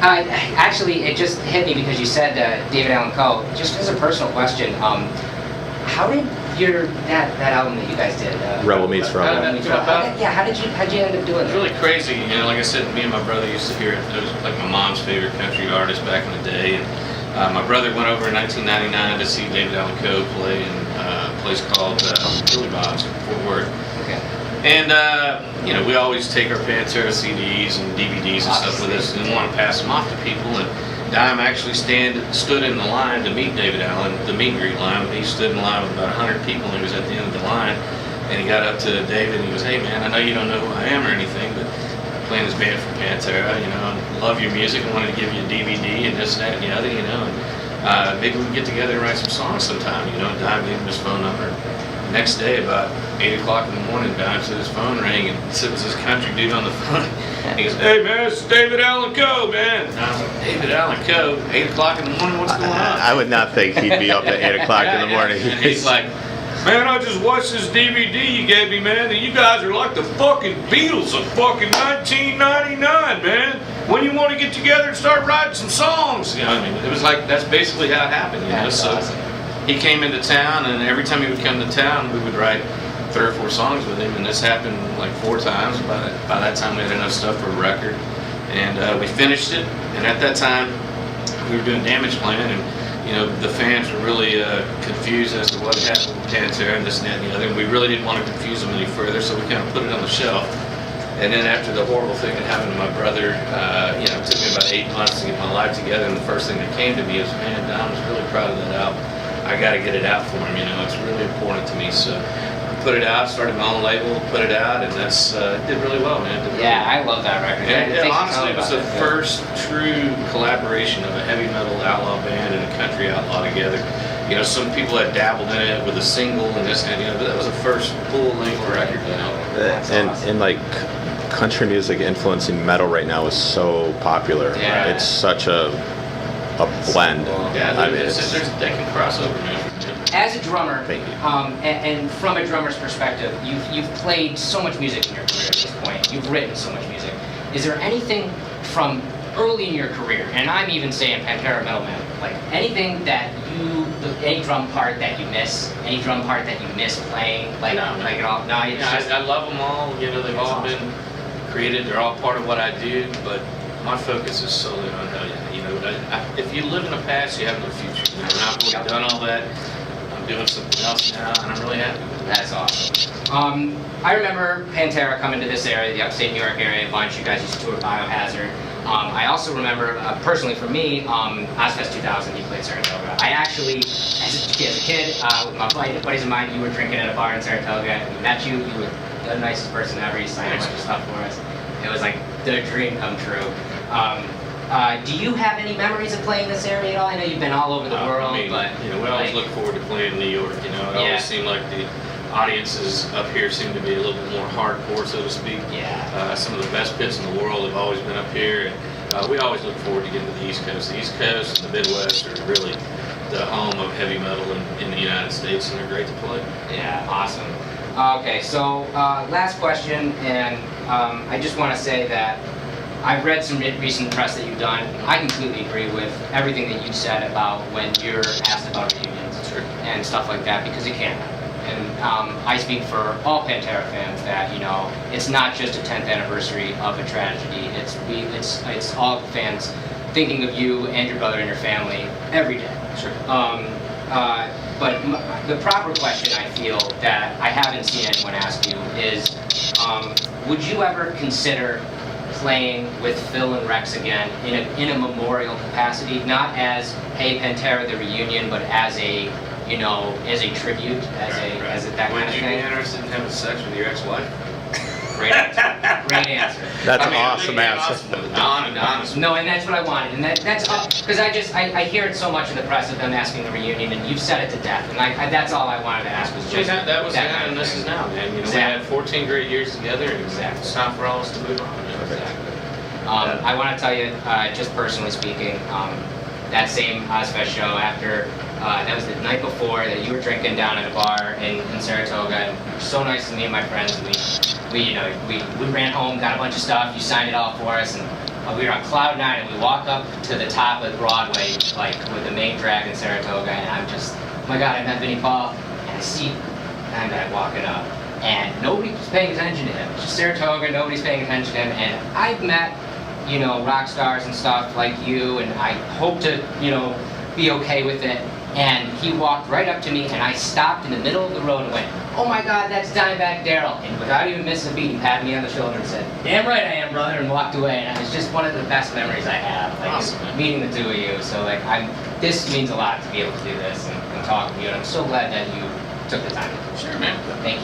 Actually, it just hit me because you said David Allan Coe. Just as a personal question, how did that album that you guys did? Rebel Meets Rebel. Yeah, how'd you end up doing It was really crazy. You know, like I said, me and my brother used to hear it. It was like my mom's favorite country artist back in the day. And my brother went over in 1999 to see David Allan Coe play in a place called Billy Bob's in Fort Worth. Okay. And, you know, we always take our Pantera CDs and DVDs and stuff with us and want to pass them off to people. And Dime actually stood in the line to meet David Allan, the meet and greet line. He stood in line with about 100 people, and he was at the end of the line. And he got up to David and he goes, "Hey man, I know you don't know who I am or anything, but I'm playing this band from Pantera, you know, I love your music. I wanted to give you a DVD and this, that, and the other, you know. And maybe we can get together and write some songs sometime, you know." And Dime gave him his phone number. Next day, about 8 o'clock in the morning, Dime said his phone rang, and it was this country dude on the phone. And he goes, "Hey man, it's David Allan Coe, man." And I was like, "David Allan Coe, 8 o'clock in the morning, what's going on?" I would not think he'd be up at 8 o'clock in the morning. And he's like, "Man, I just watched this DVD you gave me, man, and you guys are like the fucking Beatles of fucking 1999, man. When you want to get together and start writing some songs?" You know, I mean, it was like, that's basically how it happened, you know. That's So awesome. he came into town, and every time he would come to town, we would write 3 or 4 songs with him, and this happened like 4 times. By that time, we had enough stuff for a record, and we finished it. And at that time, we were doing Damage Plan, and you know, the fans were really confused as to what had happened with Pantera and this and that and the other, and we really didn't want to confuse them any further, so we kind of put it on the shelf. And then after the horrible thing that happened to my brother, you know, it took me about 8 months to get my life together, and the first thing that came to me is, man, Don was really proud of that album. I got to get it out for him, you know, it's really important to me. So I put it out, started my own label, put it out, and that's it did really well, man. It did really Yeah, well. I love that record. Yeah, honestly, it was the Yeah. first true collaboration of a heavy metal outlaw band and a country outlaw together. You know, some people had dabbled in it with a single and this and that, but that was the first full-length record, you know. And like country music influencing metal right now is so popular. Yeah. It's such a blend. Yeah, I mean, they can cross over, man. As a drummer, Thank you. and from a drummer's perspective, you've played so much music in your career at this point. You've written so much music. Is there anything from early in your career, and I'm even saying Pantera Metal Man, like anything that any drum part that you miss, any drum part that you miss playing, like at all? No, it's Yeah, just, I love them all. You know, they've all been created. They're all part of what I do, but my focus is solely on how you know. If you live in the past, you have no future. You know, and I've already done all that. I'm doing something else now, and I'm really happy with it. That's awesome. I remember Pantera coming to this area, the upstate New York area, a bunch. You guys used to tour Biohazard. I also remember, personally for me, Ozfest 2000, you played Saratoga. I actually, as a kid, with my buddies of mine, you were drinking at a bar in Saratoga, and we met you. You were the nicest person ever. You signed a bunch of stuff for us. It was like the dream come true. Do you have any memories of playing this area at all? I know you've been all over the world, I mean, but you know, we always look forward to playing in New York. You know, it always seemed like the audiences up here seem to be a little bit more hardcore, so to speak. Yeah. Some of the best pits in the world have always been up here, and we always look forward to getting to the East Coast. The East Coast and the Midwest are really the home of heavy metal in the United States, and they're great to play. Yeah, awesome. Okay, so last question, and I just want to say that I've read some recent press that you've done. I completely agree with everything that you said about when you're asked about reunions and stuff like that, because it can happen. And I speak for all Pantera fans that, you know, it's not just a 10th anniversary of a tragedy. It's all fans thinking of you and your brother and your family every day. Sure. But the proper question I feel that I haven't seen anyone ask you is, would you ever consider playing with Phil and Rex again in a memorial capacity, not as, hey, Pantera the reunion, but as a, you know, as a tribute, as a that kind of Would you thing? be interested in having sex with your ex-wife? Great answer. Great answer. That's an awesome answer. Honest. No, and that's what I wanted, and that's because I hear it so much in the press of them asking the reunion, and you've said it to death, and that's all I wanted to ask was just That was that then, kind and of this thing. is now, man. You know, Exactly. we had 14 great years together, and Exactly. it's time for all of us to move on. You know? Exactly. I want to tell you, just personally speaking, that same Ozfest show after, that was the night before that you were drinking down at a bar in Saratoga, and you were so nice to me and my friends, and we ran home, got a bunch of stuff, you signed it all for us, and we were on cloud 9, and we walk up to the top of Broadway, like with the main drag in Saratoga, and I'm just, oh my God, I met Vinnie Paul, and I see Dimebag walking up, and nobody's paying attention to him. It's just Saratoga, nobody's paying attention to him, and I've met, you know, rock stars and stuff like you, and I hope to, you know, be okay with it. And he walked right up to me, and I stopped in the middle of the road and went, "Oh my God, that's Dimebag Darrell!" And without even missing a beat, he patted me on the shoulder and said, "Damn right I am, brother," and walked away. And it's just one of the best memories I have, like Awesome, man. meeting the two of you. So like, this means a lot to be able to do this and talk with you, and I'm so glad that you took the time. Sure, man. Thank you.